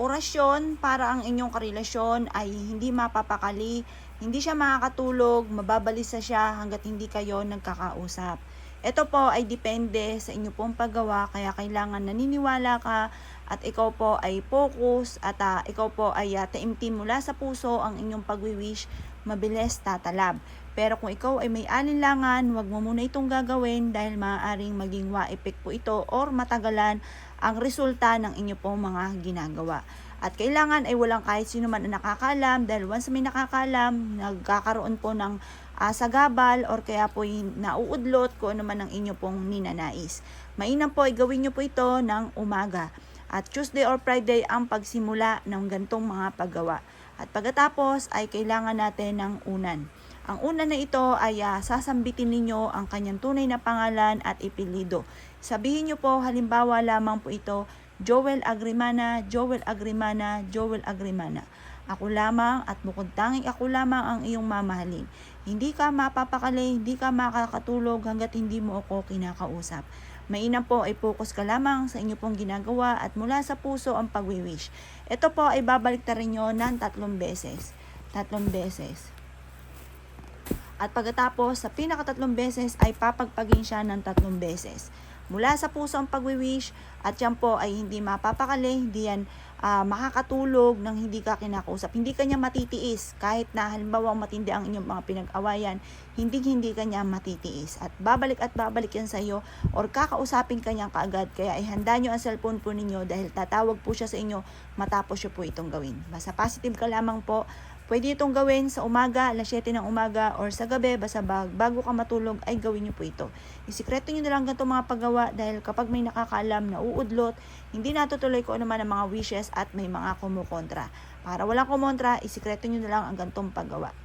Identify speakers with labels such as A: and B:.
A: orasyon para ang inyong karelasyon ay hindi mapapakali, hindi siya makakatulog, mababalisa siya hanggat hindi kayo nagkakausap. Ito po ay depende sa inyo pong paggawa, kaya kailangan naniniwala ka at ikaw po ay focus at ikaw po ay taimtim mula sa puso ang inyong pagwiwish, mabilis tatalab. Pero kung ikaw ay may alinlangan, huwag mo muna itong gagawin dahil maaaring maging wa-effect po ito or matagalan ang resulta ng inyo pong mga ginagawa. At kailangan ay walang kahit sino man na nakakaalam dahil once may nakakaalam, nagkakaroon po ng sagabal or kaya po nauudlot kung ano man ang inyo pong ninanais. Mainam po ay gawin nyo po ito ng umaga. At Tuesday or Friday ang pagsimula ng gantong mga paggawa. At pagkatapos ay kailangan natin ng unan. Ang unan na ito ay sasambitin ninyo ang kanyang tunay na pangalan at ipilido. Sabihin nyo po halimbawa lamang po ito, Joel Agrimana, Joel Agrimana, Joel Agrimana. Ako lamang at bukod tanging ako lamang ang iyong mamahalin. Hindi ka mapapakali, hindi ka makakatulog hanggat hindi mo ako kinakausap. Mainam po ay focus ka lamang sa inyo pong ginagawa at mula sa puso ang pagwiwish. Ito po ay babalik ta rin nyo ng 3 beses. 3 beses. At pagkatapos, sa pinaka-3 beses ay papagpagin siya ng 3 beses. Mula sa puso ang pagwiwish at yan po ay hindi mapapakali, hindi yan makakatulog nang hindi ka kinakausap. Hindi kanya matitiis kahit na halimbawa matindi ang inyong mga pinag-awayan, hindi kanya matitiis. At babalik yan sa iyo or kakausapin kanya kaagad. Kaya ihanda nyo ang cellphone po ninyo dahil tatawag po siya sa inyo matapos nyo po itong gawin. Basta positive ka lamang po. Pwede itong gawin sa umaga, alas 7 ng umaga, or sa gabi, basta bago ka matulog, ay gawin nyo po ito. Isikreto nyo na lang ganito mga paggawa dahil kapag may nakakaalam na uudlot, hindi natutuloy ko naman ang mga wishes at may mga kumukontra. Para walang kumontra, isikreto nyo na lang ang gantong paggawa.